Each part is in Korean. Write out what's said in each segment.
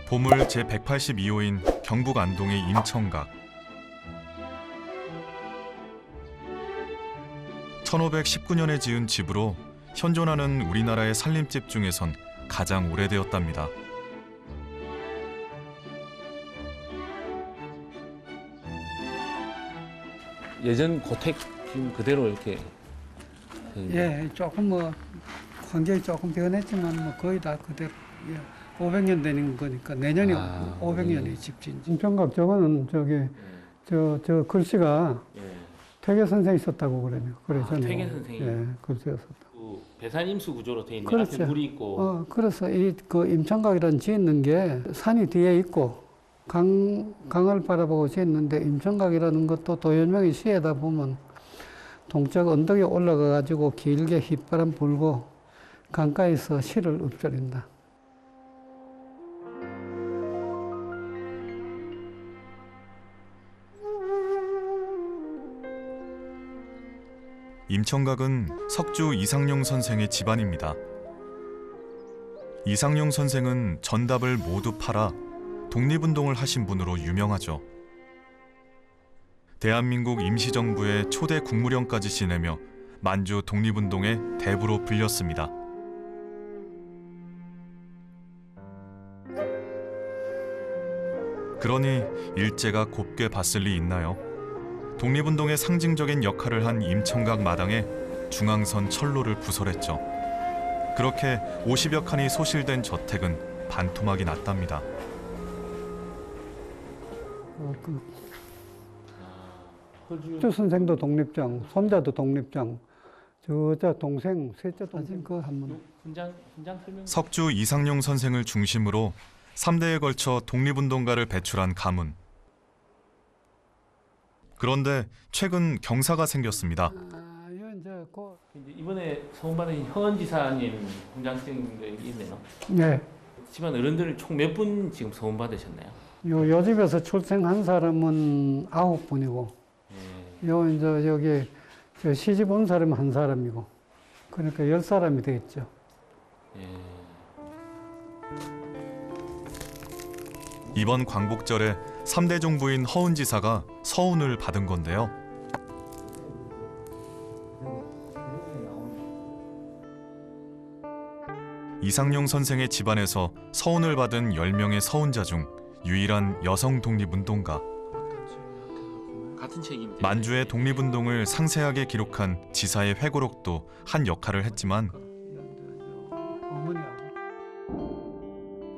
보물 제182호인 경북 안동의 임청각. 1519년에 지은 집으로 현존하는 우리나라의 살림집 중에선 가장 오래되었답니다. 예전 고택 지금 그대로 이렇게 예, 조금 뭐 환경이 조금 변했지만 뭐 거의 다 그대로. 예. 500년 되는 거니까 내년이 500년이 집진. 임청각 저거는 저 글씨가 퇴계 선생이 썼다고 그러네요. 그래서 퇴계 선생이. 예, 글씨가 썼다. 그 배산임수 구조로 돼 있는 그렇죠. 앞에 물이 있고. 그래서 이 그 임청각이라는 짓는 게 산이 뒤에 있고 강을 바라보고 짓는데 임청각이라는 것도 도연명의 시에다 보면 동쪽 언덕에 올라가 가지고 길게 휘바람 불고 강가에서 시를 읊조린다. 임청각은 석주 이상용 선생의 집안입니다. 이상용 선생은 전답을 모두 팔아 독립운동을 하신 분으로 유명하죠. 대한민국 임시정부의 초대 국무령까지 지내며 만주 독립운동의 대부로 불렸습니다. 그러니 일제가 곱게 봤을 리 있나요? 독립운동의 상징적인 역할을 한 임청각 마당에 중앙선 철로를 부설했죠. 그렇게 50여 칸이 소실된 저택은 반토막이 났답니다. 주 선생도 독립장, 손자도 독립장, 저자 동생, 셋째 동생 그 한번. 훈장 설명. 석주 이상용 선생을 중심으로 3대에 걸쳐 독립운동가를 배출한 가문. 그런데 최근 경사가 생겼습니다. 이번에 소원받은 허은지사님 훈장증도 있네요. 네. 집안 어른들 총 몇 분 지금 소원받으셨나요? 요 집에서 출생한 사람은 9분이고, 요 이제 여기 저 시집 온 사람은 1사람이고, 그러니까 10사람이 되겠죠. 이번 광복절에 3대 종부인 허은지사가 서운을 받은 건데요. 이상용 선생의 집안에서 서운을 받은 10명의 서운자 중 유일한 여성 독립운동가. 같은 책임인데. 만주의 독립운동을 상세하게 기록한 지사의 회고록도 한 역할을 했지만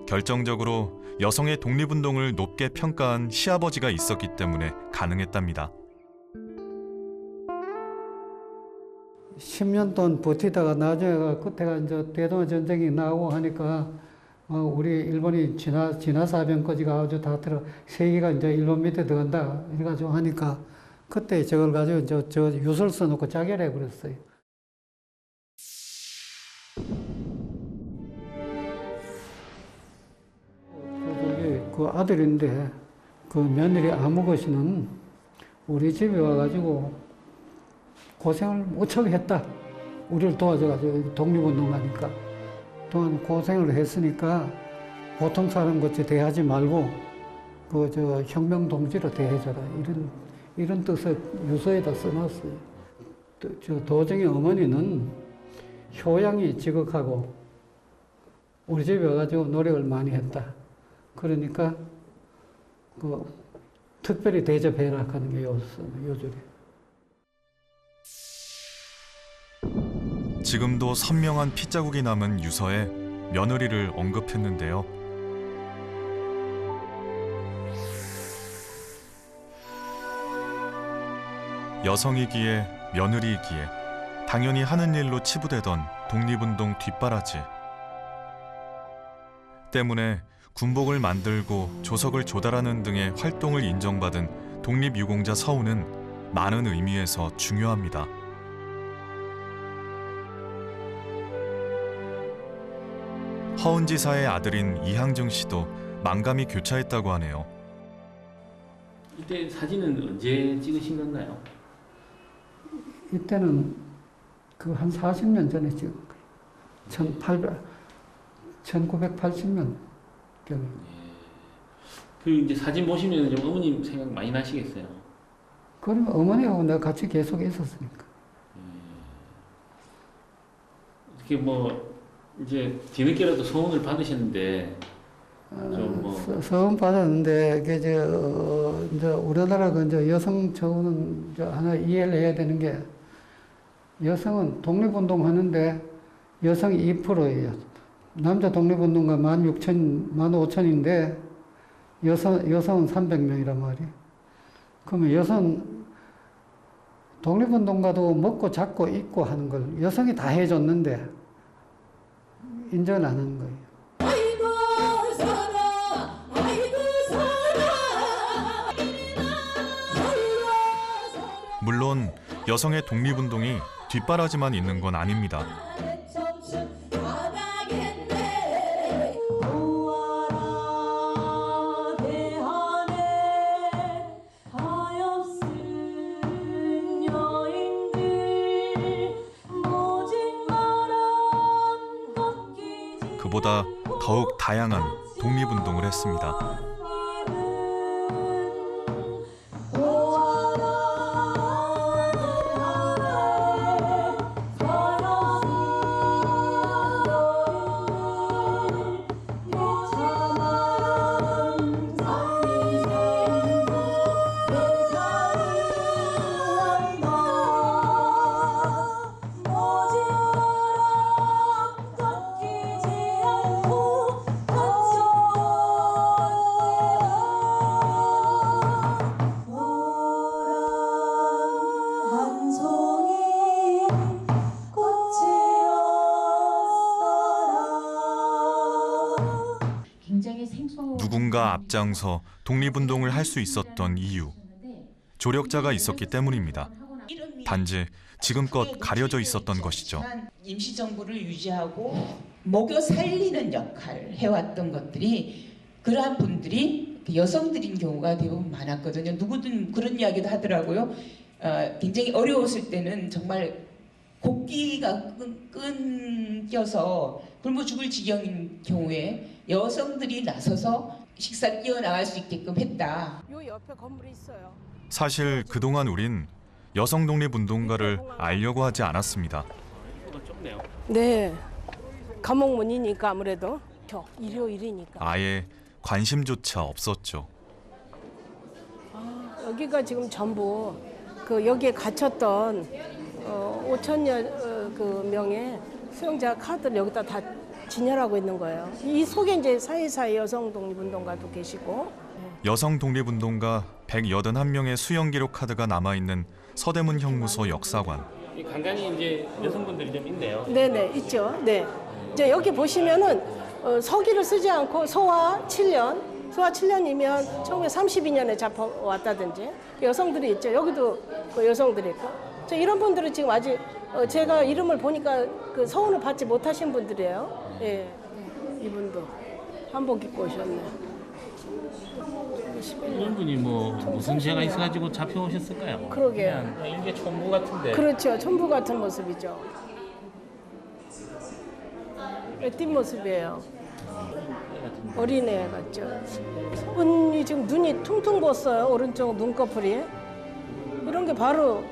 결정적으로 여성의 독립운동을 높게 평가한 시아버지가 있었기 때문에 가능했답니다. 10년 동안 버티다가 나중에 그때가 이제 대동아 전쟁이 나오고 하니까 우리 일본이 진화사병까지 가지고 다 들어 세계가 이제 일본 밑에 들어간다 이래가지고 하니까 그때 저걸 가지고 저 유서를 써놓고 자결해 버렸어요. 그 아들인데 그 며느리 아무것이는 우리 집에 와가지고 고생을 무척 했다. 우리를 도와줘가지고 독립운동하니까. 또한 고생을 했으니까 보통 사람 같이 대하지 말고 그 저 혁명동지로 대해줘라. 이런 뜻을 유서에다 써놨어요. 저 도정의 어머니는 효양이 지극하고 우리 집에 와가지고 노력을 많이 했다. 그러니까 그 특별히 대접해라 하는 게 요줄이. 지금도 선명한 핏자국이 남은 유서에 며느리를 언급했는데요. 여성이기에 며느리이기에 당연히 하는 일로 치부되던 독립운동 뒷바라지. 때문에 군복을 만들고 조석을 조달하는 등의 활동을 인정받은 독립유공자 서훈은 많은 의미에서 중요합니다. 허은지사의 아들인 이항정 씨도 만감이 교차했다고 하네요. 이때 사진은 언제 찍으신 건가요? 이때는 그 한 40년 전에 찍은 거예요. 1980년 경에. 그 이제 사진 보시면 좀 어머님 생각 많이 나시겠어요. 그러면 어머니하고 내가 같이 계속 있었으니까. 이렇게 뭐 이제 뒤늦게라도 소원을 받으셨는데 좀 뭐 서원 받았는데 그 이제 우리나라 그 이제 여성 처우는 이제 하나 이해를 해야 되는 게 여성은 독립운동 하는데 여성이 2%예요. 남자 독립운동가 15,000인데 여성은 300명이란 말이에요. 그러면 여성 독립운동가도 먹고 잡고 입고 하는 걸 여성이 다 해줬는데 인정을 안 하는 거예요. 물론 여성의 독립운동이 뒷바라지만 있는 건 아닙니다. 그보다 더욱 다양한 독립운동을 했습니다. 누군가 앞장서 독립운동을 할 수 있었던 이유, 조력자가 있었기 때문입니다. 단지 지금껏 가려져 있었던 것이죠. 임시정부를 유지하고 먹여 살리는 역할을 해왔던 것들이 그러한 분들이 여성들인 경우가 대부분 많았거든요. 누구든 그런 이야기도 하더라고요. 굉장히 어려웠을 때는 정말 곡기가 끊겨서 굶어 죽을 지경인 경우에 여성들이 나서서 식사를 이어나갈 수 있게끔 했다. 요 옆에 건물이 있어요. 사실 그동안 우린 여성 독립운동가를 알려고 하지 않았습니다. 이거 좁네요. 네. 감옥문이니까 아무래도 일요일이니까. 아예 관심조차 없었죠. 여기가 지금 전부 그 여기에 갇혔던 5천여 그 명의 수용자 카드를 여기다 다 진열하고 있는 거예요. 이 속에 이제 사이사이 여성 독립운동가도 계시고. 여성 독립운동가 181명의 수용 기록 카드가 남아있는 서대문 형무소 역사관. 이 간간히 이제 여성분들이 좀 있네요. 네네 있죠. 네. 이제 여기 보시면은 서기를 쓰지 않고 소화 7년, 소화 7년이면 1932년에 잡혀왔다든지 여성들이 있죠. 여기도 그 여성들이 있고. 이런 분들은 지금 아직 제가 이름을 보니까 그 서훈을 받지 못하신 분들이에요. 예, 이분도 한복 입고 오셨네. 이런 분이 뭐 무슨 죄가 있어가지고 잡혀오셨을까요? 그러게요. 그냥 일개 총무 같은데. 그렇죠. 천부 같은 모습이죠. 뒷모습이에요. 어린애 같죠. 손이 지금 눈이 퉁퉁 부었어요. 오른쪽 눈꺼풀이. 이런 게 바로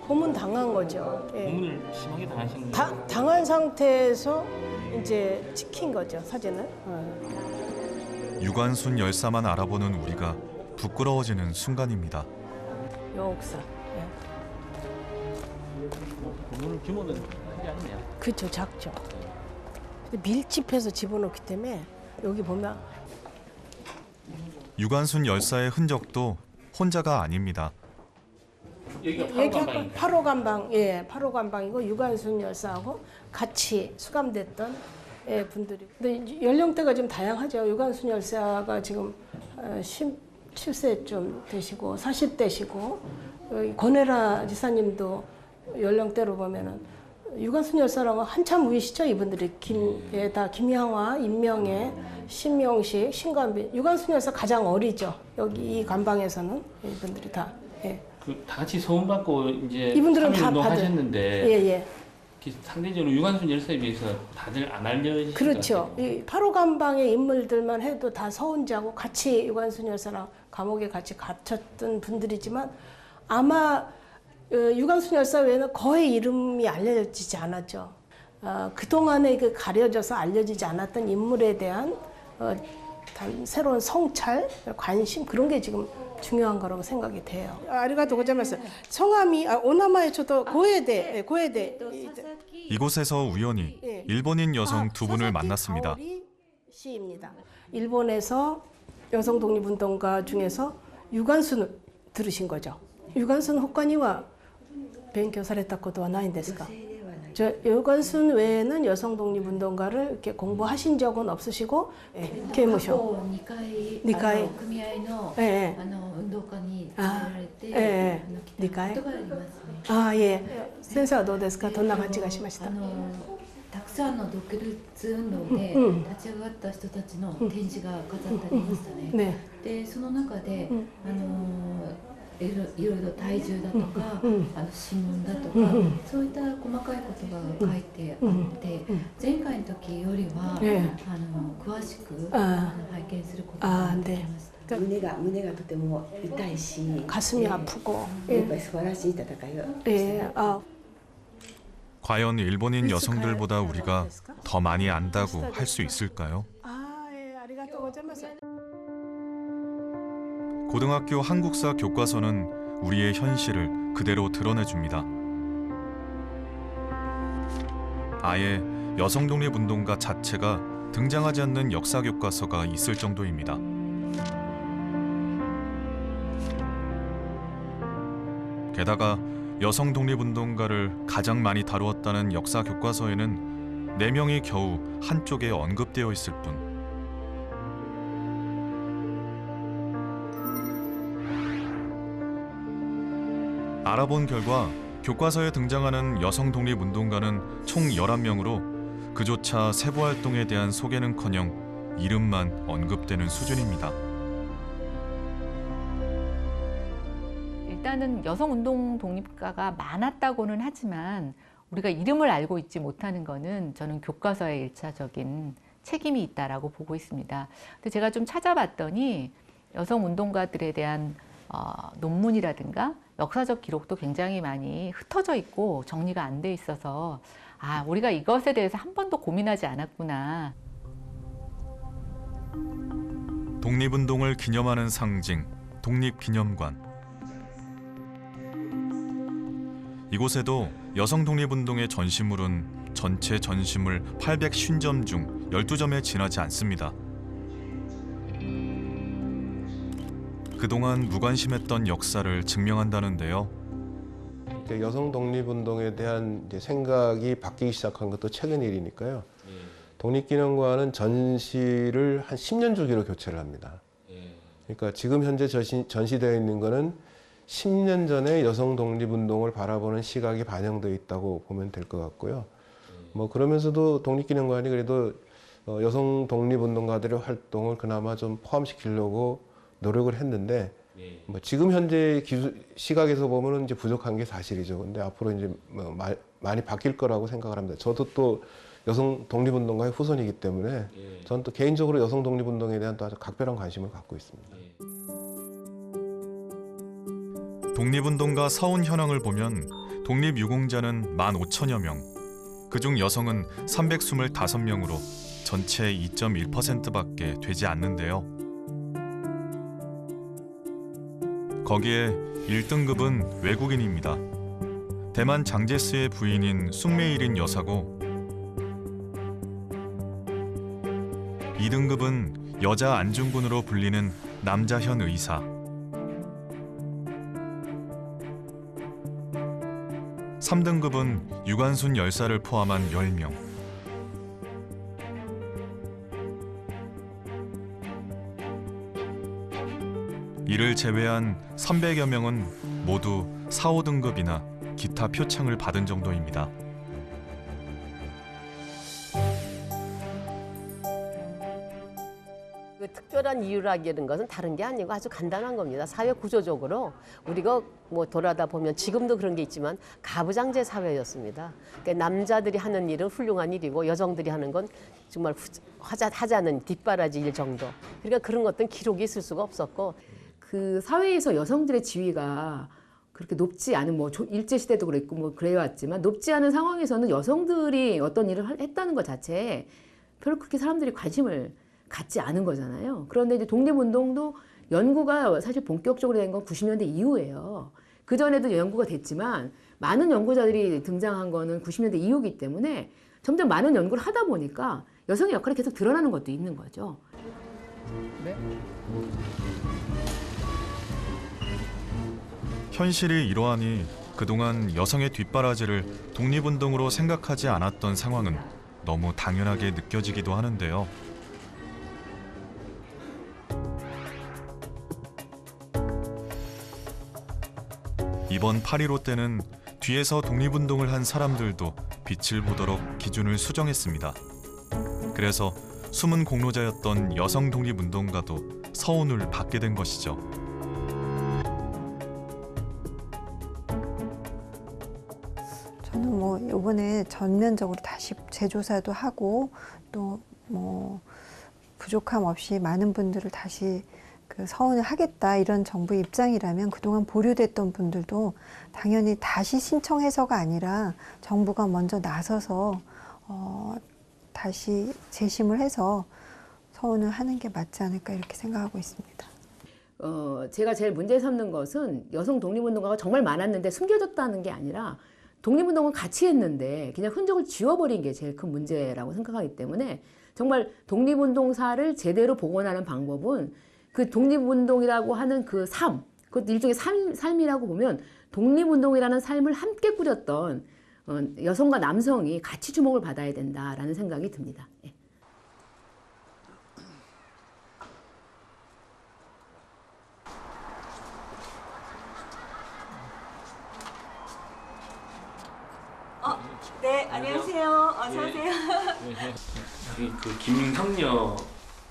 고문 당한 거죠. 예. 고문을 심하게 당하신 거예요? 당한 상태에서 이제 찍힌 거죠, 사진을. 유관순 열사만 알아보는 우리가 부끄러워지는 순간입니다. 여옥사. 예. 고문 규모는 크지 않네요. 그렇죠, 작죠. 근데 밀집해서 집어넣기 때문에 여기 보면 유관순 열사의 흔적도 혼자가 아닙니다. 여기가 얘기할까? 8호 감방, 예, 8호 감방이고 유관순 열사하고 같이 수감됐던 분들이. 근데 연령대가 좀 다양하죠. 유관순 열사가 지금 17세쯤 되시고 40대시고 권혜라 지사님도 연령대로 보면은 유관순 열사랑은 한참 위시죠. 이분들이 다 김향화, 임명애, 신명식, 신관빈. 유관순 열사 가장 어리죠. 여기 이 감방에서는 이분들이 다. 예. 다 같이 소원받고 이제 이분들은 다 운동 받은. 하셨는데 예. 상대적으로 유관순 열사에 비해서 다들 안 알려지신 그렇죠. 것 같아요. 이 8호 감방의 인물들만 해도 다 서훈자고 같이 유관순 여사랑 감옥에 같이 갇혔던 분들이지만 아마 유관순 열사 외에는 거의 이름이 알려지지 않았죠. 그동안에 그 가려져서 알려지지 않았던 인물에 대한 새로운 성찰, 관심 그런 게 지금 중요한 거라고 생각이 돼요. 아리가토 고자마스. 성함이 오나마에 저도 고에데. 이곳에서 우연히 일본인 여성 두 분을 만났습니다. 씨입니다. 일본에서 여성 독립운동가 중에서 유관순을 들으신 거죠. 유관순 호카니와勉強されたことはないんですか? 저 유관순 외에는 여성 독립운동가를 이렇게 공부하신 적은 없으시고,刑務所 2回組合の運動家に連れられて来たことがありますね。あ、いえ。先生はどうですか？どんな感じがしました？たくさんの独立運動で立ち上がった人たちの展示が飾ってありましたね。でその中でいろいろ体重だとか指紋だとかそういった細かいことが書いてあって前回の時よりは詳しく拝見することができました。胸がとても痛いし 가슴이 아프고 やっぱり素晴らしい戦いをしてた。 과연 일본인 여성들보다 우리가 더 많이 안다고 할 수 있을까요? 고등학교 한국사 교과서는 우리의 현실을 그대로 드러내줍니다. 아예 여성 독립운동가 자체가 등장하지 않는 역사 교과서가 있을 정도입니다. 게다가 여성 독립운동가를 가장 많이 다루었다는 역사 교과서에는 4명이 겨우 한쪽에 언급되어 있을 뿐. 알아본 결과 교과서에 등장하는 여성 독립운동가는 총 11명으로 그조차 세부 활동에 대한 소개는커녕 이름만 언급되는 수준입니다. 일단은 여성운동 독립가가 많았다고는 하지만 우리가 이름을 알고 있지 못하는 것은 저는 교과서의 일차적인 책임이 있다라고 보고 있습니다. 근데 제가 좀 찾아봤더니 여성운동가들에 대한 논문이라든가 역사적 기록도 굉장히 많이 흩어져 있고 정리가 안 돼 있어서 우리가 이것에 대해서 한 번도 고민하지 않았구나. 독립운동을 기념하는 상징, 독립기념관. 이곳에도 여성 독립운동의 전시물은 전체 전시물 850점 중 12점에 지나지 않습니다. 그동안 무관심했던 역사를 증명한다는데요. 여성 독립운동에 대한 이제 생각이 바뀌기 시작한 것도 최근 일이니까요. 독립기념관은 전시를 한 10년 주기로 교체를 합니다. 그러니까 지금 현재 전시되어 있는 거는 10년 전에 여성 독립운동을 바라보는 시각이 반영되어 있다고 보면 될 것 같고요. 뭐 그러면서도 독립기념관이 그래도 여성 독립운동가들의 활동을 그나마 좀 포함시키려고 노력을 했는데 뭐 지금 현재 시각에서 보면은 이제 부족한 게 사실이죠. 근데 앞으로 이제 뭐 많이 바뀔 거라고 생각을 합니다. 저도 또 여성 독립운동가의 후손이기 때문에 저는 또 개인적으로 여성 독립운동에 대한 또 아주 각별한 관심을 갖고 있습니다. 독립운동가 서훈 현황을 보면 독립유공자는 15,000여 명, 그중 여성은 325명으로 전체 2.1%밖에 되지 않는데요. 거기에 1등급은 외국인입니다. 대만 장제스의 부인인 숭메이린 여사고 2등급은 여자 안중근으로 불리는 남자현 의사 3등급은 유관순 열사를 포함한 10명 이를 제외한 300여 명은 모두 4, 5등급이나 기타 표창을 받은 정도입니다. 그 특별한 특별한 이유라는 것은 다른 게 아니고 아주 간단한 겁니다. 사회 구조적으로 우리가 뭐 돌아다 보면 지금도 그런 게 있지만 가부장제 사회였습니다. 그러니까 남자들이 하는 일은 훌륭한 일이고 여성들이 하는 건 정말 하지 않은 뒷바라지 일 정도. 그러니까 그런 것들은 기록이 있을 수가 없었고 그 사회에서 여성들의 지위가 그렇게 높지 않은 뭐 일제 시대도 그랬고 뭐 그래왔지만 높지 않은 상황에서는 여성들이 어떤 일을 했다는 것 자체에 별로 그렇게 사람들이 관심을 갖지 않은 거잖아요. 그런데 이제 독립운동도 연구가 사실 본격적으로 된 건 90년대 이후예요. 그 전에도 연구가 됐지만 많은 연구자들이 등장한 거는 90년대 이후이기 때문에 점점 많은 연구를 하다 보니까 여성의 역할이 계속 드러나는 것도 있는 거죠. 네. 현실이 이러하니 그동안 여성의 뒷바라지를 독립운동으로 생각하지 않았던 상황은 너무 당연하게 느껴지기도 하는데요. 이번 8.15 때는 뒤에서 독립운동을 한 사람들도 빛을 보도록 기준을 수정했습니다. 그래서 숨은 공로자였던 여성 독립운동가도 서운을 받게 된 것이죠. 저는 뭐 이번에 전면적으로 다시 재조사도 하고 또 뭐 부족함 없이 많은 분들을 다시 그 서운을 하겠다 이런 정부의 입장이라면 그동안 보류됐던 분들도 당연히 다시 신청해서가 아니라 정부가 먼저 나서서 다시 재심을 해서 서운을 하는 게 맞지 않을까 이렇게 생각하고 있습니다. 제가 제일 문제 삼는 것은 여성 독립운동가가 정말 많았는데 숨겨졌다는 게 아니라 독립운동은 같이 했는데 그냥 흔적을 지워버린 게 제일 큰 문제라고 생각하기 때문에 정말 독립운동사를 제대로 복원하는 방법은 그 독립운동이라고 하는 그 삶, 그것도 일종의 삶이라고 보면 독립운동이라는 삶을 함께 꾸렸던 여성과 남성이 같이 주목을 받아야 된다라는 생각이 듭니다. 예. 네, 안녕하세요. 어서 오세요. 그 김성녀.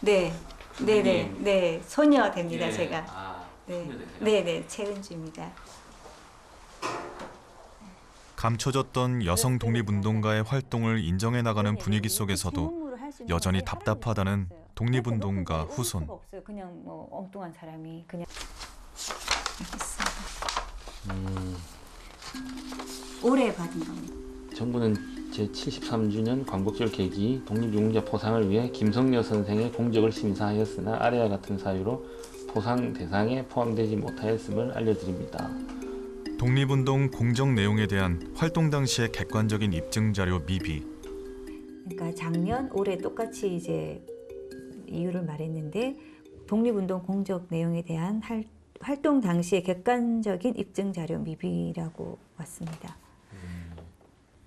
네, 네네, 네, 소녀 됩니다, 예. 제가. 아, 네, 소녀 되세요? 네네, 최은주입니다. 감춰졌던 여성 독립운동가의 활동을 인정해 나가는 분위기 속에서도 여전히 답답하다는 독립운동가 후손. 없어요. 그냥 뭐 엉뚱한 사람이 그냥. 올해 받은 겁니다. 정부는 제73주년 광복절 계기 독립유공자 포상을 위해 김성녀 선생의 공적을 심사하였으나 아래와 같은 사유로 포상 대상에 포함되지 못하였음을 알려드립니다. 독립운동 공적 내용에 대한 활동 당시의 객관적인 입증 자료 미비. 그러니까 작년, 올해 똑같이 이제 이유를 말했는데 독립운동 공적 내용에 대한 활동 당시의 객관적인 입증 자료 미비라고 왔습니다.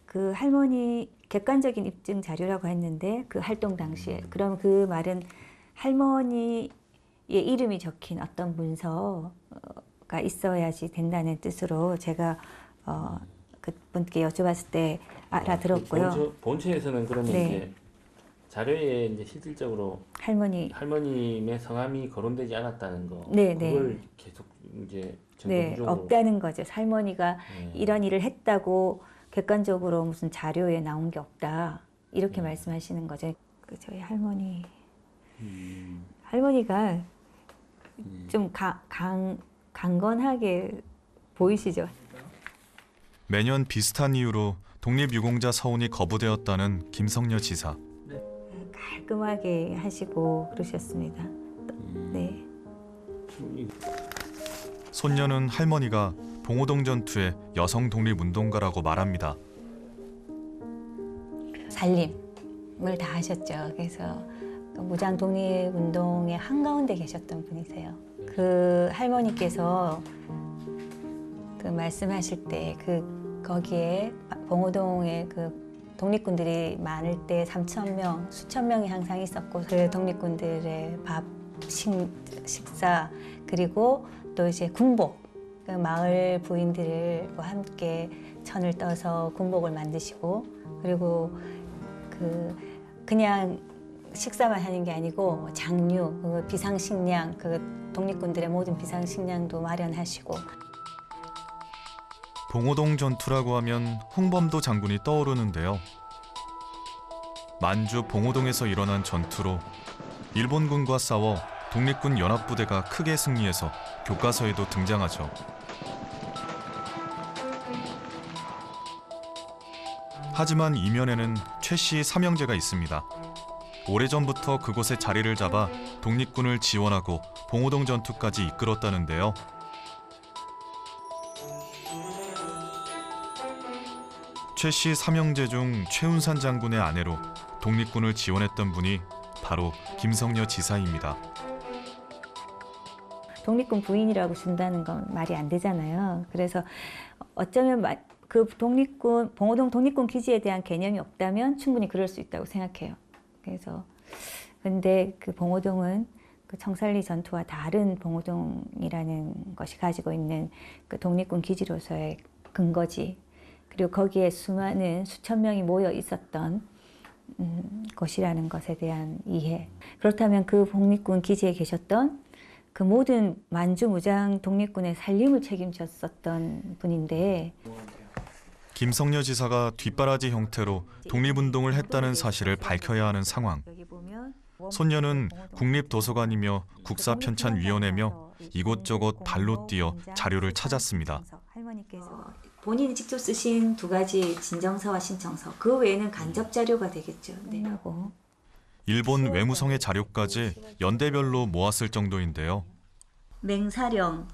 그 할머니 객관적인 입증 자료라고 했는데 그 활동 당시에 그럼 그 말은 할머니의 이름이 적힌 어떤 문서가 있어야지 된다는 뜻으로 제가 그분께 여쭤봤을 때 알아들었고요. 본체에서는 그러면 네. 이제 자료에 이제 실질적으로 할머님의 성함이 거론되지 않았다는 거. 네, 그걸 네. 계속 이제 네, 전국적으로 없다는 거죠. 할머니가 네. 이런 일을 했다고 객관적으로 무슨 자료에 나온 게 없다 이렇게 말씀하시는 거죠. 그 저희 할머니가 좀 강건하게 보이시죠? 매년 비슷한 이유로 독립유공자 서운이 거부되었다는 김성녀 지사. 깔끔하게 하시고 그러셨습니다. 네. 손녀는 할머니가 봉오동 전투의 여성 독립운동가라고 말합니다. 살림을 다 하셨죠. 그래서 무장 독립운동의 한가운데 계셨던 분이세요. 그 할머니께서 그 말씀하실 때 거기에 봉오동에 그 독립군들이 많을 때 3,000명, 수천 명이 항상 있었고 그 독립군들의 밥, 식사 그리고 또 이제 군복 그 마을 부인들과 함께 천을 떠서 군복을 만드시고 그리고 그냥 식사만 하는 게 아니고 장류, 비상식량, 독립군들의 모든 비상식량도 마련하시고. 봉오동 전투라고 하면 홍범도 장군이 떠오르는데요. 만주 봉오동에서 일어난 전투로 일본군과 싸워 독립군 연합부대가 크게 승리해서 교과서에도 등장하죠. 하지만 이면에는 최 씨의 삼형제가 있습니다. 오래전부터 그곳에 자리를 잡아 독립군을 지원하고 봉오동 전투까지 이끌었다는데요. 최 씨 삼형제 중 최운산 장군의 아내로 독립군을 지원했던 분이 바로 김성녀 지사입니다. 독립군 부인이라고 준다는 건 말이 안 되잖아요. 그래서 어쩌면 그 봉오동 독립군 기지에 대한 개념이 없다면 충분히 그럴 수 있다고 생각해요. 그래서 근데 그 봉오동은 그 청산리 전투와 다른 봉오동이라는 것이 가지고 있는 그 독립군 기지로서의 근거지. 그리고 거기에 수천 명이 모여 있었던 곳이라는 것에 대한 이해. 그렇다면 그 독립군 기지에 계셨던 그 모든 만주 무장 독립군의 살림을 책임졌었던 분인데, 김성녀 지사가 뒷바라지 형태로 독립운동을 했다는 사실을 밝혀야 하는 상황. 손녀는 국립도서관이며 국사편찬위원회며 이곳저곳 발로 뛰어 자료를 찾았습니다. 할머니께서 본인이 직접 쓰신 2가지 진정서와 신청서, 그 외에는 간접 자료가 되겠죠. 네. 일본 외무성의 자료까지 연대별로 모았을 정도인데요. 맹사령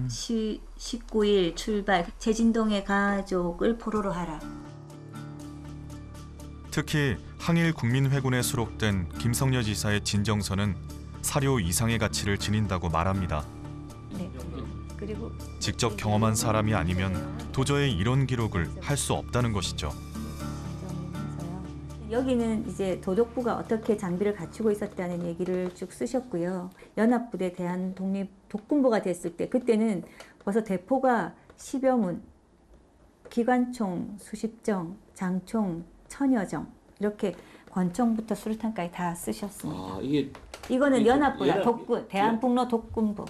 19일 출발, 재진동의 가족을 포로로 하라. 특히 항일 국민회군에 수록된 김성녀 지사의 진정서는 사료 이상의 가치를 지닌다고 말합니다. 네. 그리고 직접 경험한 사람이 아니면 도저히 이런 기록을 할 수 없다는 것이죠. 여기는 이제 도독부가 어떻게 장비를 갖추고 있었다는 얘기를 쭉 쓰셨고요. 연합부대 대한 독군부가 됐을 때, 그때는 벌써 대포가 10여 문, 기관총 수십 정, 장총 1000여 정, 이렇게 권총부터 수류탄까지 다 쓰셨습니다. 이거는 연합부다, 대한북로 독군부.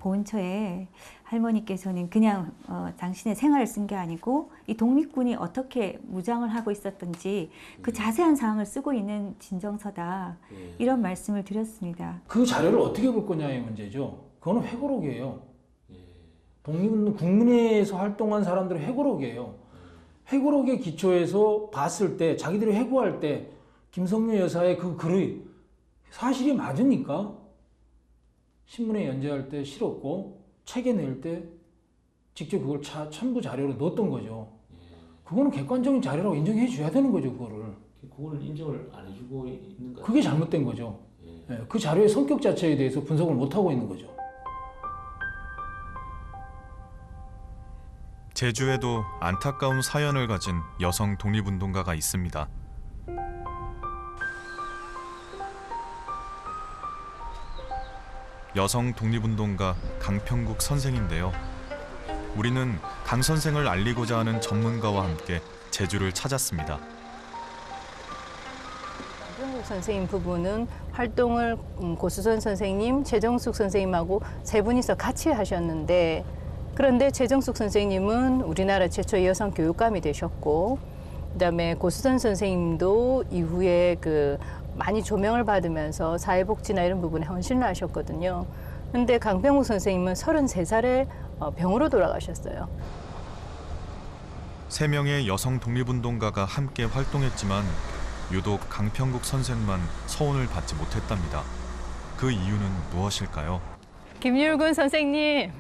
보훈처에 할머니께서는 그냥 당신의 생활을 쓴 게 아니고 이 독립군이 어떻게 무장을 하고 있었던지 그 자세한 사항을 쓰고 있는 진정서다, 이런 말씀을 드렸습니다. 그 자료를 어떻게 볼 거냐의 문제죠. 그거는 회고록이에요. 독립운동 국민회에서 활동한 사람들의 회고록이에요. 회고록에 기초해서 봤을 때, 자기들이 회고할 때 김성녀 여사의 그 글이 사실이 맞으니까 신문에 연재할 때 실었고 책에 낼 때 직접 그걸 첨부 자료로 넣었던 거죠. 그거는 객관적인 자료라고 인정해 줘야 되는 거죠. 그거를 인정을 안 해주고 있는 거예요. 그게 잘못된 거죠. 그 자료의 성격 자체에 대해서 분석을 못 하고 있는 거죠. 제주에도 안타까운 사연을 가진 여성 독립운동가가 있습니다. 여성 독립운동가 강평국 선생인데요. 우리는 강 선생을 알리고자 하는 전문가와 함께 제주를 찾았습니다. 강평국 선생님 부부는 활동을 고수선 선생님, 최정숙 선생님하고 3분이서 같이 하셨는데, 그런데 최정숙 선생님은 우리나라 최초의 여성 교육감이 되셨고, 그다음에 고수선 선생님도 이후에 많이 조명을 받으면서 사회복지나 이런 부분에 헌신을 하셨거든요. 근데 강평국 선생님은 33살에 병으로 돌아가셨어요. 3명의 여성 독립운동가가 함께 활동했지만 유독 강평국 선생만 서운을 받지 못했답니다. 그 이유는 무엇일까요? 김율근 선생님.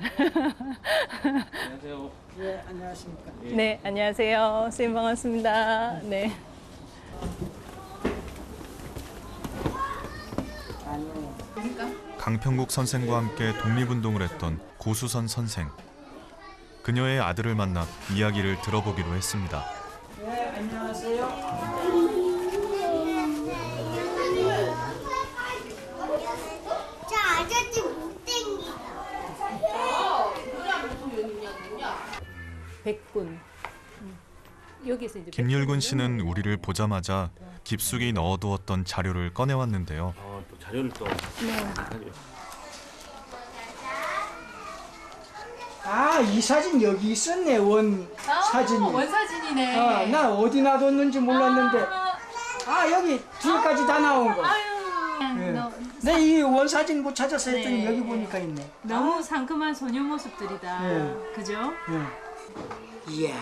안녕하세요. 네, 안녕하십니까. 네, 안녕하세요. 선생님 반갑습니다. 네. 강평국 선생과 함께 독립운동을 했던 고수선 선생. 그녀의 아들을 만나 이야기를 들어보기로 했습니다. 네, 안녕하세요. 저 아저씨 못생기. 백군. 여기서 이제 김율근 씨는 우리를 보자마자 깊숙이 넣어두었던 자료를 꺼내왔는데요. 또 자료를 또. 아, 이 사진 여기 있었네. 원 사진이. 원사진이네. 나 어디 놔뒀는지 몰랐는데. 아, 여기 뒤에까지 다 나온 거. 내 이 원사진 못 찾았어 했더니 네. 여기 보니까 있네. 너무 상큼한 소녀 모습들이다. 네. 그죠? 이야,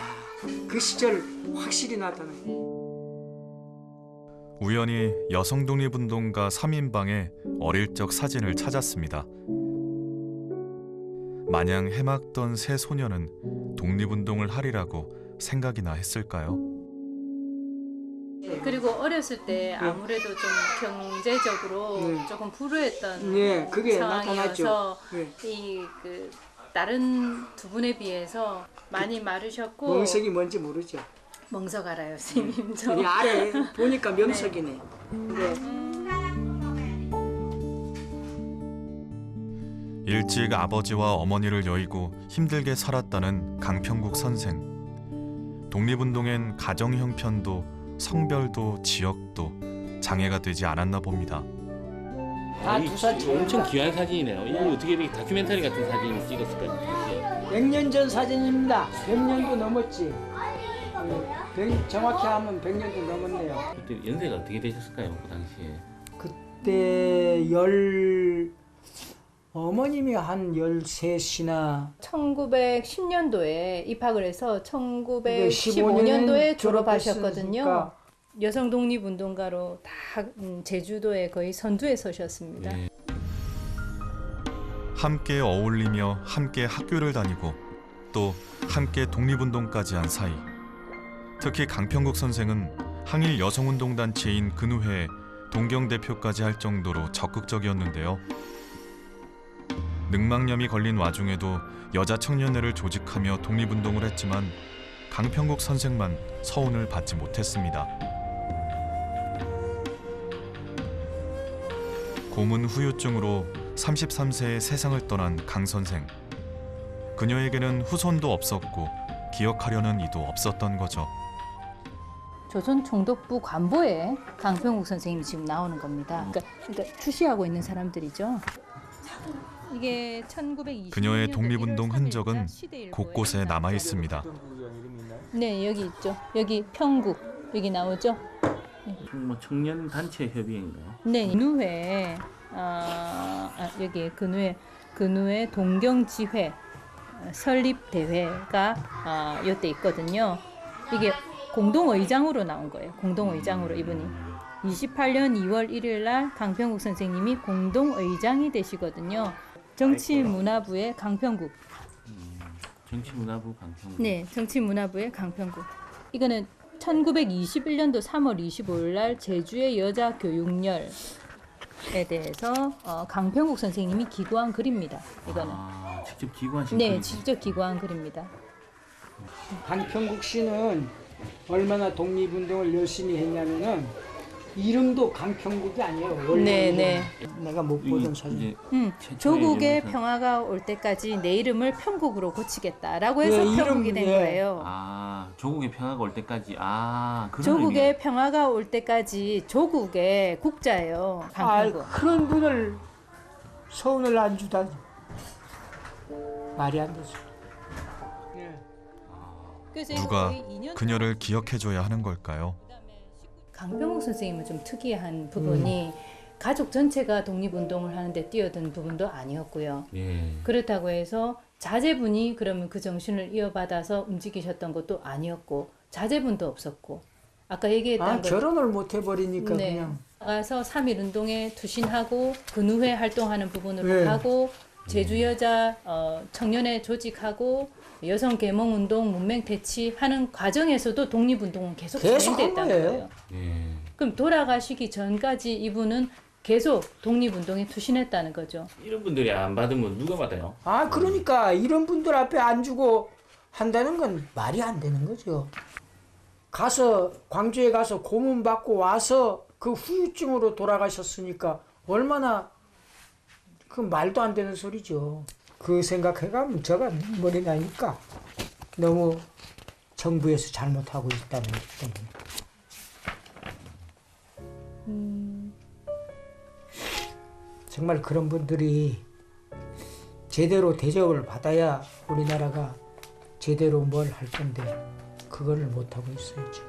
그 시절 확실히 나타나. 우연히 여성 독립운동가 3인방의 어릴 적 사진을 찾았습니다. 마냥 해맑던 새 소녀는 독립운동을 하리라고 생각이나 했을까요? 그리고 어렸을 때 아무래도 좀 경제적으로 조금 불우했던 네, 그게 상황이어서 나타났죠. 이 그 다른 두 분에 비해서 많이 마르셨고 명석이 뭔지 모르죠. 멍석 알아요, 선생님. 저. 이 아래 보니까 명석이네. 일찍 아버지와 어머니를 여의고 힘들게 살았다는 강평국 선생. 독립운동엔 가정 형편도 성별도 지역도 장애가 되지 않았나 봅니다. 엄청 귀한 사진이네요. 이거 어떻게 이렇게 다큐멘터리 같은 사진을 찍었을까요? 100년 전 사진입니다. 100년도 넘었지. 정확히 하면 100년도 넘었네요. 그때 연세가 어떻게 되셨을까요? 그 당시에. 그때 어머님이 한 13이나 1910년도에 입학을 해서 1915년도에 졸업하셨거든요. 여성 독립운동가로 다 제주도에 거의 선두에 서셨습니다. 함께 어울리며 함께 학교를 다니고 또 함께 독립운동까지 한 사이. 특히 강평국 선생은 항일 여성운동단체인 근우회의 동경대표까지 할 정도로 적극적이었는데요. 늑막염이 걸린 와중에도 여자 청년회를 조직하며 독립운동을 했지만 강평국 선생만 서운을 받지 못했습니다. 고문 후유증으로 33세에 세상을 떠난 강 선생. 그녀에게는 후손도 없었고 기억하려는 이도 없었던 거죠. 조선 총독부 관보에 강평국 선생님이 지금 나오는 겁니다. 그러니까 주시하고 있는 사람들이죠. 이게 1920년 그녀의 독립운동 흔적은 곳곳에 남아 있습니다. 네, 여기 있죠. 여기 평국 여기 나오죠. 뭐 청년 단체 협의회인가요? 네, 근우회 여기 근우회 동경지회 설립 대회가 이때 있거든요. 이게 공동의장으로 나온 거예요. 공동의장으로 이분이 28년 2월 1일 날 강평국 선생님이 공동의장이 되시거든요. 정치문화부의 강평국. 정치문화부 강평국. 네, 정치문화부의 강평국. 이거는 1921년도 3월 25일 날 제주의 여자 교육열에 대해서 강평국 선생님이 기고한 글입니다. 이거는. 직접 기고하신 네, 글이군요. 직접 기고한 글입니다. 강평국 씨는 얼마나 독립운동을 열심히 했냐면은 이름도 강평국이 아니에요. 원래 네. 내가 못 보던 사진. 조국의 평화가 올 때까지 내 이름을 평국으로 고치겠다라고 해서 평국이 된 거예요. 조국의 평화가 올 때까지. 그런 조국의 의미예요. 평화가 올 때까지 조국의 국자예요. 강평국. 그런 분을 서운을 안 주다니 말이 안 되죠. 누가 그녀를 기억해줘야 하는 걸까요? 강평국 선생님은 좀 특이한 부분이 가족 전체가 독립운동을 하는데 뛰어든 부분도 아니었고요. 그렇다고 해서 자제분이 그러면 그 정신을 이어받아서 움직이셨던 것도 아니었고 자제분도 없었고 아까 얘기했던 결혼을 못 해버리니까 네. 그냥. 나가서 3.1운동에 투신하고 근우회 활동하는 부분으로 하고 제주여자 청년회 조직하고 여성 계몽운동 문맹 퇴치하는 과정에서도 독립운동은 계속 진행됐다는 거예요. 그럼 돌아가시기 전까지 이분은 계속 독립운동에 투신했다는 거죠. 이런 분들이 안 받으면 누가 받아요? 그러니까 이런 분들 앞에 안 주고 한다는 건 말이 안 되는 거죠. 가서 광주에 가서 고문 받고 와서 그 후유증으로 돌아가셨으니까 얼마나 그 말도 안 되는 소리죠. 그 생각해가면 제가 눈물이 나니까 너무 정부에서 잘못하고 있다는 때문에. 정말 그런 분들이 제대로 대접을 받아야 우리나라가 제대로 뭘 할 건데 그걸 못하고 있어요 지금.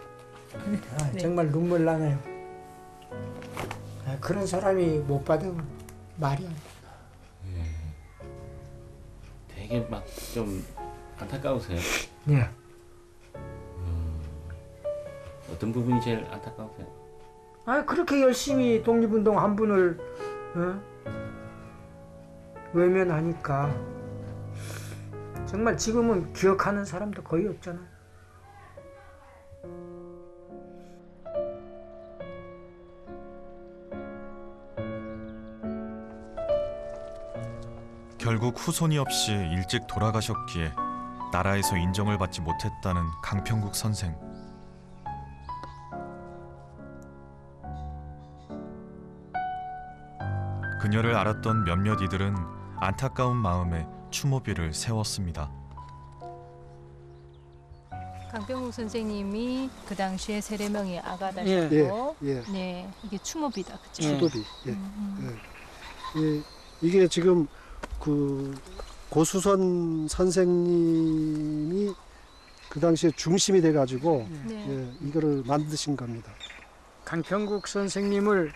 정말 눈물 나네요. 그런 사람이 못 받으면 말이 안 돼. 되게 막 좀 안타까우세요? 네. 어떤 부분이 제일 안타까우세요? 그렇게 열심히 독립운동 한 분을 외면하니까 정말 지금은 기억하는 사람도 거의 없잖아요. 결국 후손이 없이 일찍 돌아가셨기에 나라에서 인정을 받지 못했다는 강평국 선생. 그녀를 알았던 몇몇 이들은 안타까운 마음에 추모비를 세웠습니다. 강평국 선생님이 그 당시에 세례명이 아가다셨고, 네, 이게 추모비다, 그렇죠? 추도비. 이게 지금 그 고수선 선생님이 그 당시에 중심이 돼가지고 이거를 만드신 겁니다. 강평국 선생님을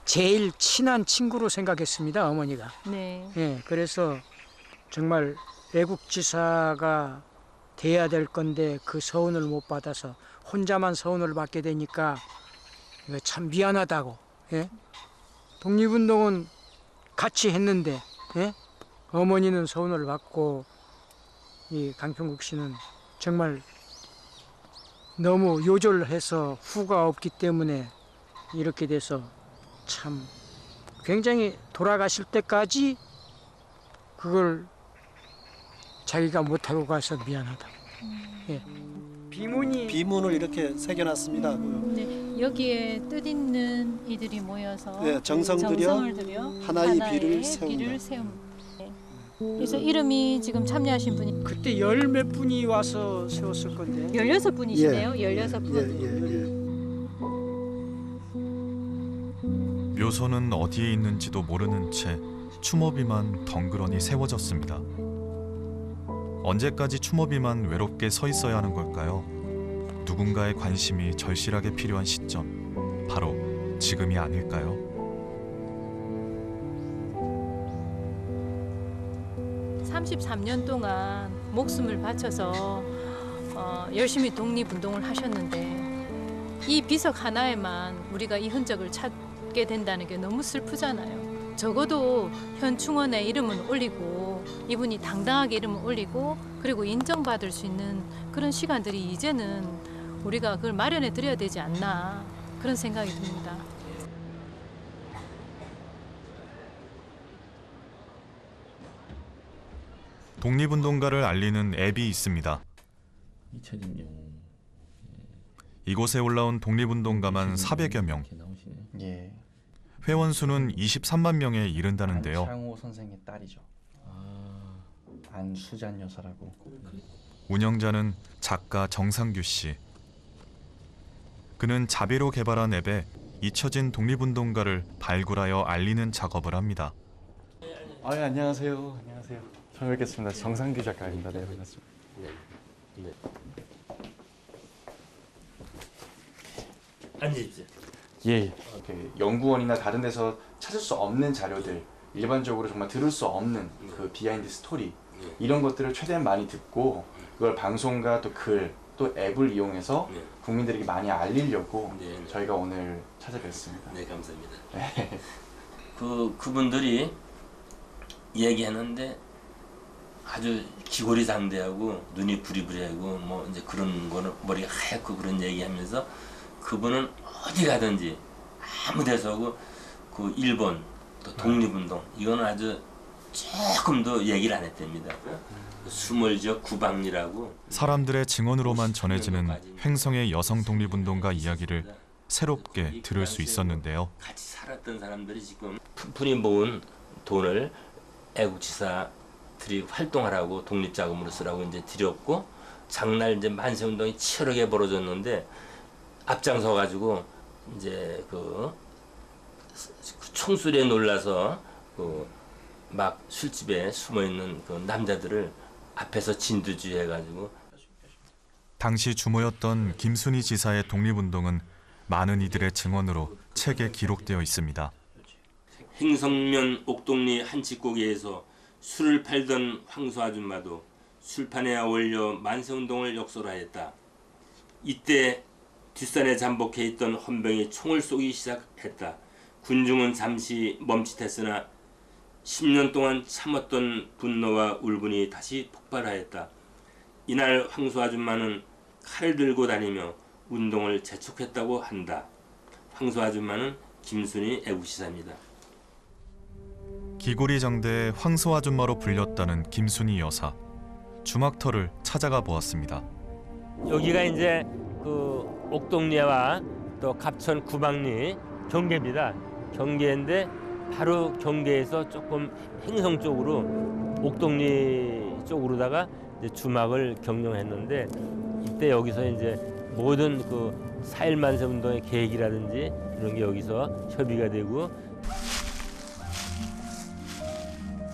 제일 친한 친구로 생각했습니다, 어머니가. 네. 그래서 정말 애국지사가 돼야 될 건데 그 서운을 못 받아서 혼자만 서운을 받게 되니까 참 미안하다고. 독립운동은 같이 했는데 어머니는 서운을 받고 이 강평국 씨는 정말 너무 요절해서 후가 없기 때문에 이렇게 돼서 참 굉장히 돌아가실 때까지 그걸 자기가 못하고 가서 미안하다고. 비문을 이렇게 새겨놨습니다. 네, 여기에 뜻있는 이들이 모여서 정성을 들여 하나의 비를 세운다. 그래서 이름이 지금 참여하신 분이 그때 열 몇 분이 와서 세웠을 건데 16분이시네요. 16분. 묘소는 어디에 있는지도 모르는 채 추모비만 덩그러니 세워졌습니다. 언제까지 추모비만 외롭게 서 있어야 하는 걸까요? 누군가의 관심이 절실하게 필요한 시점, 바로 지금이 아닐까요? (33년) 동안 목숨을 바쳐서 열심히 독립운동을 하셨는데 이 비석 하나에만 우리가 이 흔적을 찾게 된다는 게 너무 슬프잖아요. 적어도 현 충원에 이름은 올리고 이분이 당당하게 이름을 올리고 그리고 인정받을 수 있는 그런 시간들이 이제는 우리가 그걸 마련해 드려야 되지 않나 그런 생각이 듭니다. 독립운동가를 알리는 앱이 있습니다. 잊혀진 영웅. 이곳에 올라온 독립운동가만 400여 명. 회원 수는 23만 명에 이른다는데요. 안창호 선생의 딸이죠. 안수잔 여사라고. 운영자는 작가 정상규 씨. 그는 자비로 개발한 앱에 잊혀진 독립운동가를 발굴하여 알리는 작업을 합니다. 안녕하세요. 안녕하세요. 처음 뵙겠습니다. 정상규 작가입니다. 네, 반갑습니다. 앉으십시오. 예. 연구원이나 다른 데서 찾을 수 없는 자료들, 일반적으로 정말 들을 수 없는 그 비하인드 스토리 이런 것들을 최대한 많이 듣고 그걸 방송과 또 글, 또 앱을 이용해서 국민들에게 많이 알리려고 저희가 오늘 찾아뵙습니다. 네, 감사합니다. 그분들이 얘기하는데 아주 기골이 상대하고 눈이 부리부리하고 뭐 이제 그런 거는 머리가 하얗고 그런 얘기하면서 그분은 어디 가든지 아무 데서고 그 일본 또 독립운동 이거는 아주 조금도 얘기를 안 했답니다. 수몰적 구방리라고 사람들의 증언으로만 전해지는 횡성의 여성 독립운동가 이야기를 새롭게 들을 수 있었는데요. 같이 살았던 사람들이 지금 푼푼히 모은 돈을 애국지사들이 활동하라고 독립자금으로 쓰라고 이제 드렸고 장날 이제 만세운동이 치열하게 벌어졌는데 앞장서 가지고 이제 그 총소리에 놀라서 막 술집에 숨어 있는 그 남자들을 앞에서 진두지휘해 가지고. 당시 주모였던 김순희 지사의 독립운동은 많은 이들의 증언으로 책에 기록되어 있습니다. 행성면 옥동리 한치고기에서 술을 팔던 황소 아줌마도 술판에 어울려 만세운동을 역설하였다. 이때 뒷산에 잠복해 있던 헌병이 총을 쏘기 시작했다. 군중은 잠시 멈칫했으나 10년 동안 참았던 분노와 울분이 다시 폭발하였다. 이날 황소 아줌마는 칼을 들고 다니며 운동을 재촉했다고 한다. 황소 아줌마는 김순희 애국시사입니다. 기골이 장대의 황소 아줌마로 불렸다는 김순희 여사. 주막터를 찾아가 보았습니다. 여기가 이제 그 옥동리와 또 갑천 구방리 경계입니다. 경계인데 바로 경계에서 조금 행성 쪽으로 옥동리 쪽으로다가 이제 주막을 경영했는데 이때 여기서 이제 모든 그 4.1 만세 운동의 계획이라든지 이런 게 여기서 협의가 되고.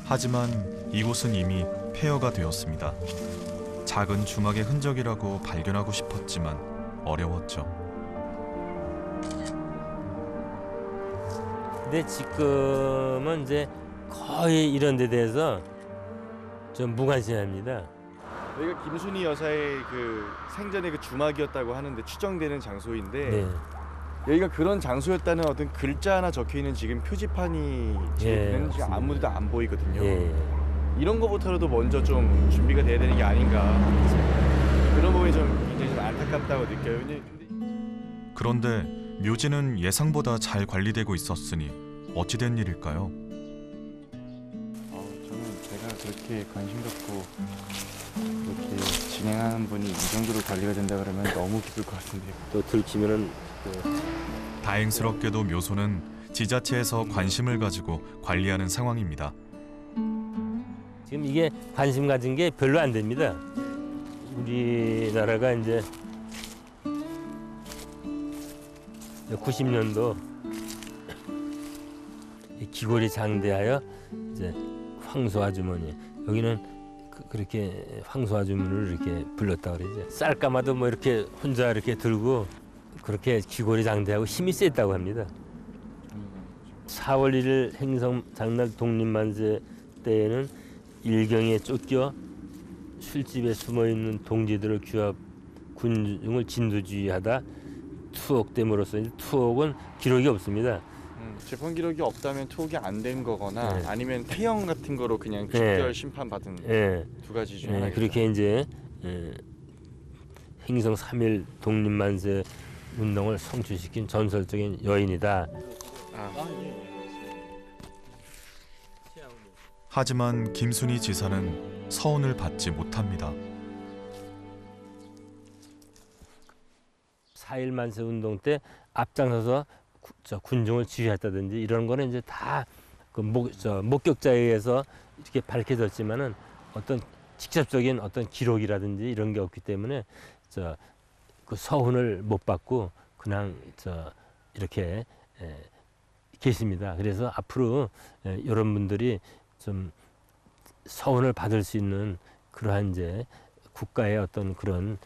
하지만 이곳은 이미 폐허가 되었습니다. 작은 주막의 흔적이라고 발견하고 싶었지만 어려웠죠. 근데 지금은 이제 거의 이런 데 대해서 좀 무관심합니다. 여기가 김순희 여사의 그 생전의 그 주막이었다고 하는데 추정되는 장소인데 네. 여기가 그런 장소였다는 어떤 글자 하나 적혀 있는 지금 표지판이 지금 예, 아무데도 안 보이거든요. 예. 이런 거부터라도 먼저 좀 준비가 돼야 되는 게 아닌가. 그런 부분이 좀 굉장히 좀 안타깝다고 느껴요. 그런데 묘지는 예상보다 잘 관리되고 있었으니 어찌된 일일까요? 저는 제가 그렇게 관심 갖고 이렇게 진행하는 분이 이 정도로 관리가 된다 그러면 너무 기쁠 것 같은데요. 또 들키면은 다행스럽게도 묘소는 지자체에서 관심을 가지고 관리하는 상황입니다. 지금 이게 관심 가진 게 별로 안 됩니다. 우리나라가 이제 90년도 기골이 장대하여 이제 황소 아주머니, 여기는 그렇게 황소 아주머니를 이렇게 불렀다 그러죠. 쌀까마도 뭐 이렇게 혼자 이렇게 들고 그렇게 기골이 장대하고 힘이 셌다고 합니다. 4월 1일 행성 장날 독립만세 때에는 일경에 쫓겨 술집에 숨어있는 동지들을 규합 군중을 진두지휘하다 투옥됨으로써 투옥은 기록이 없습니다. 재판 기록이 없다면 투옥이 안 된 거거나 네. 아니면 태형 같은 거로 그냥 네. 직결 심판 받은 두 가지 중 하나겠죠. 그렇게 이제 행성 3.1 독립만세 운동을 성취시킨 전설적인 여인이다. 하지만 김순희 지사는 서운을 받지 못합니다. 4.1 만세 운동 때 앞장서서 군중을 지휘했다든지 이런 거는 이제 다 그 목격자에 의해서 이렇게 밝혀졌지만은 어떤 직접적인 어떤 기록이라든지 이런 게 없기 때문에 그 서훈을 못 받고 그냥 이렇게 계십니다. 그래서 앞으로 이런 분들이 좀 서훈을 받을 수 있는 그러한 이제 국가의 어떤 그런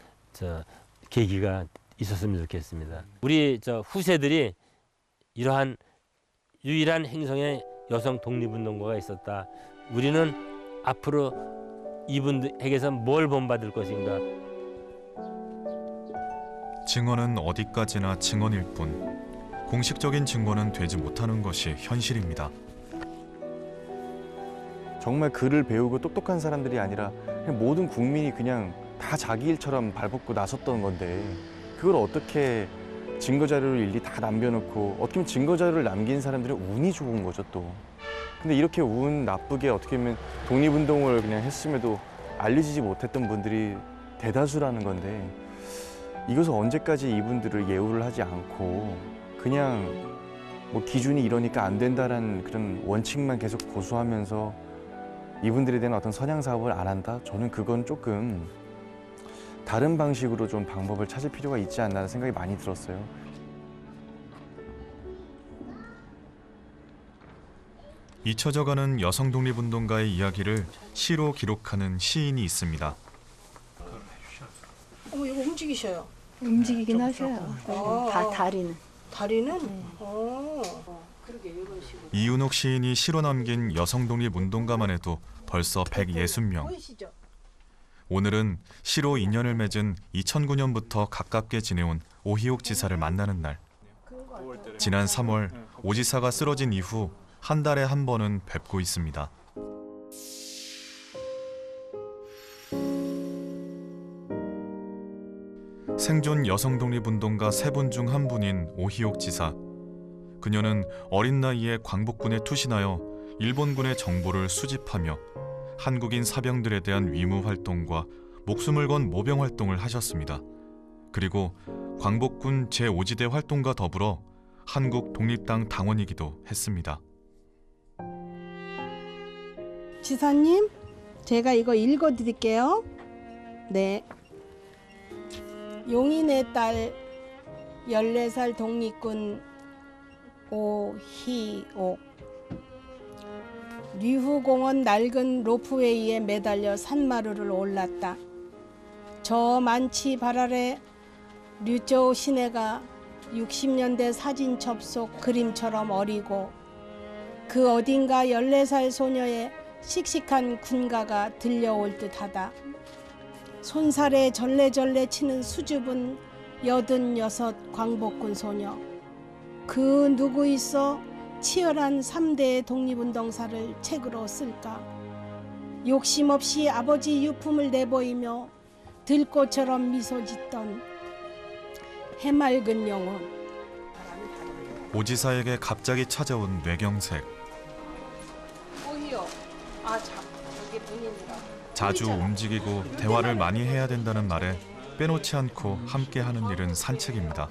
계기가 있었으면 좋겠습니다. 우리 후세들이 이러한 유일한 행성의 여성 독립운동가가 있었다. 우리는 앞으로 이분에게서 뭘 본받을 것인가? 증언은 어디까지나 증언일 뿐 공식적인 증거는 되지 못하는 것이 현실입니다. 정말 글을 배우고 똑똑한 사람들이 아니라 그냥 모든 국민이 그냥 다 자기 일처럼 발벗고 나섰던 건데 그걸 어떻게 증거자료를 일일이 다 남겨놓고 어떻게 보면 증거자료를 남긴 사람들은 운이 좋은 거죠 또. 근데 이렇게 운 나쁘게 어떻게 보면 독립운동을 그냥 했음에도 알려지지 못했던 분들이 대다수라는 건데 이것을 언제까지 이분들을 예우를 하지 않고 그냥 뭐 기준이 이러니까 안 된다라는 그런 원칙만 계속 고수하면서 이분들에 대한 어떤 선양 사업을 안 한다? 저는 그건 조금 다른 방식으로 좀 방법을 찾을 필요가 있지 않나 생각이 많이 들었어요. 잊혀져가는 여성 독립운동가의 이야기를 시로 기록하는 시인이 있습니다. 어머 이거 움직이셔요. 움직이긴 하셔요. 다리는. 다리는? 그러게 이런 식으로. 이윤옥 시인이 시로 남긴 여성 독립운동가만 해도 벌써 160명. 보이시죠? 오늘은 시로 인연을 맺은 2009년부터 가깝게 지내온 오희옥 지사를 만나는 날. 지난 3월 오 지사가 쓰러진 이후 한 달에 한 번은 뵙고 있습니다. 생존 여성 독립운동가 3분 중 한 분인 오희옥 지사. 그녀는 어린 나이에 광복군에 투신하여 일본군의 정보를 수집하며 한국인 사병들에 대한 위무 활동과 목숨을 건 모병 활동을 하셨습니다. 그리고 광복군 제5지대 활동과 더불어 한국 독립당 당원이기도 했습니다. 지사님, 제가 이거 읽어드릴게요. 네. 용인의 딸 14살 독립군 오희옥. 류후공원 낡은 로프웨이에 매달려 산마루를 올랐다. 저 만치 발 아래 류저우 시내가 60년대 사진 접속 그림처럼 어리고 그 어딘가 14살 소녀의 씩씩한 군가가 들려올 듯하다. 손살에 절레절레 치는 수줍은 86 광복군 소녀. 그 누구 있어 치열한 3대 독립운동사를 책으로 쓸까? 욕심 없이 아버지 유품을 내보이며 들꽃처럼 미소 짓던 해맑은 영혼. 오 지사에게 갑자기 찾아온 뇌경색. 오히려 저기 본인이라. 자주 움직이고 대화를 많이 해야 된다는 말에 빼놓지 않고 함께하는 일은 산책입니다.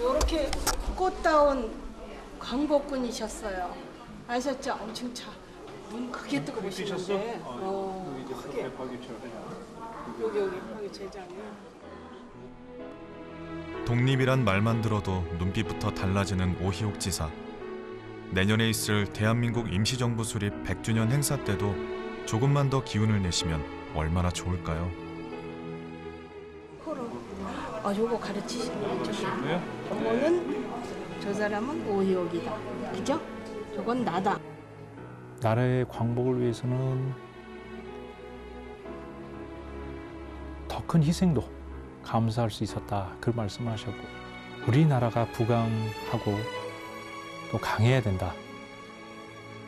이렇게 꽃다운 광복군이셨어요. 아셨죠? 엄청 눈 크게 뜨고 보시는데. 크게. 여기 제장이. 독립이란 말만 들어도 눈빛부터 달라지는 오희옥 지사. 내년에 있을 대한민국 임시정부 수립 100주년 행사 때도 조금만 더 기운을 내시면 얼마나 좋을까요? 요거 가르치시는 거죠? 요거는 저 사람은 오희옥이다. 그죠? 저건 나다. 나라의 광복을 위해서는 더 큰 희생도 감수할 수 있었다. 그 말씀을 하셨고 우리나라가 부강하고 또 강해야 된다.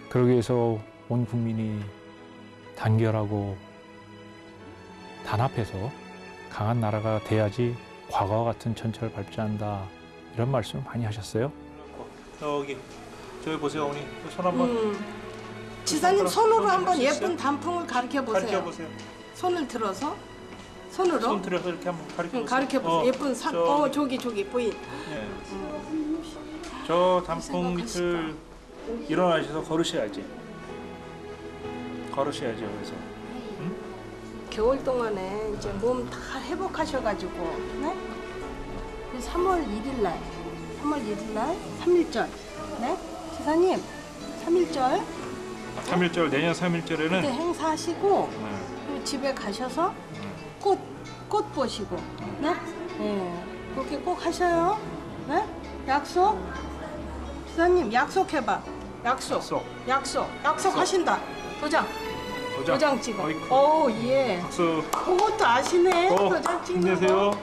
그러기 위해서 온 국민이 단결하고 단합해서 강한 나라가 돼야지 과거와 같은 전철을 밟지 않는다. 이런 말씀을 많이 하셨어요. 저기 보세요, 어머니. 손 한번. 지사님 손으로 한번 예쁜 단풍을 가르쳐 보세요. 가르쳐 보세요. 손을 들어서 손으로. 손 들어서 이렇게 한번 가르쳐 보세요. 가르쳐 보세요. 예쁜 산. 저기 보인. 네. 저 단풍 밑을 일어나셔서 걸으셔야지. 그래서. 응? 겨울 동안에 이제 몸 다 회복하셔가지고, 네? 3월 1일 날, 3일절, 네? 지사님, 3일절. 3일절, 내년 3일절에는 그때 행사하시고, 그리고 집에 가셔서 꽃 보시고, 네? 네. 그렇게 꼭 하셔요. 네? 약속? 지사님, 약속해봐. 약속 하신다. 도장 찍어. 오, 예. 박수. 그것도 아시네. 도장 찍는 힘내세요. 거.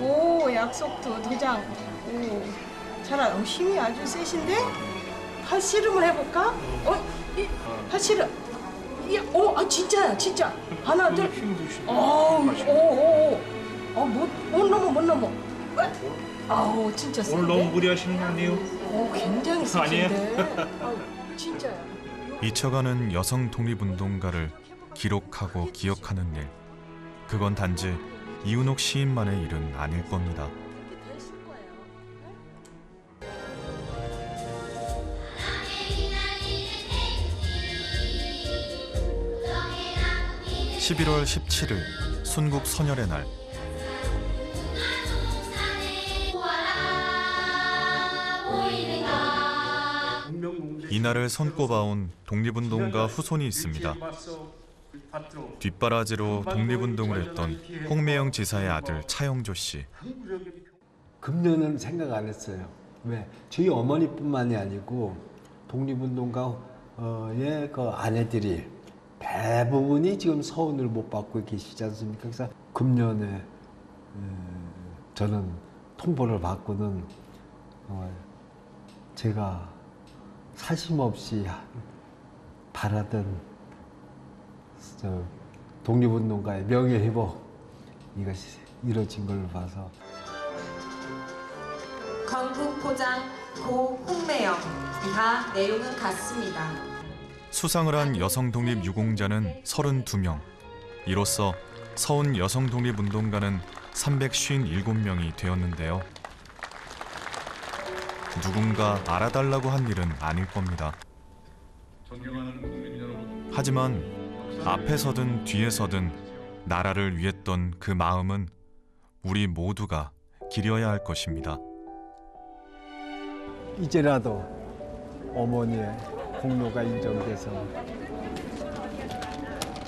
오, 약속도 도장. 오, 잘하. 힘이 아주 세신데? 팔씨름을 해볼까? 팔씨름. 진짜야, 진짜. 하나, 둘. 못 넘어. 아우, 진짜 센데? 오늘 너무 무리하시는 거 아니에요? 굉장히 세신데. 진짜야. 잊혀가는 여성 독립운동가를 기록하고 기억하는 일. 그건 단지 이윤옥 시인만의 일은 아닐 겁니다. 11월 17일 순국 선열의 날. 이날을 손꼽아온 독립운동가 후손이 있습니다. 뒷바라지로 독립운동을 했던 홍매영 지사의 아들 차영조 씨. 금년은 생각 안 했어요. 왜? 저희 어머니뿐만이 아니고 독립운동가의 그 아내들이 대부분이 지금 서운을 못 받고 계시지 않습니까? 그래서 금년에 저는 통보를 받고는 제가 사심없이 바라던 독립운동가의 명예회복 이것이 이루어진 걸 봐서 건국포장 고 홍매영 다 내용은 같습니다. 수상을 한 여성 독립 유공자는 32명. 이로써 서운 여성 독립 운동가는 357명이 되었는데요. 누군가 알아달라고 한 일은 아닐 겁니다. 하지만 앞에서든 뒤에서든 나라를 위했던 그 마음은 우리 모두가 기려야 할 것입니다. 이제라도 어머니의 공로가 인정돼서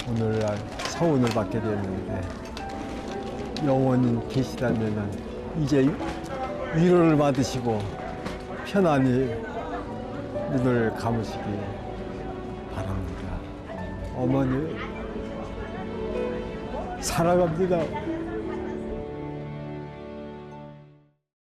오늘날 서운을 받게 됐는데 영원히 계시다면 이제 위로를 받으시고 편안히 눈을 감으시기 바랍니다. 어머니 사랑합니다.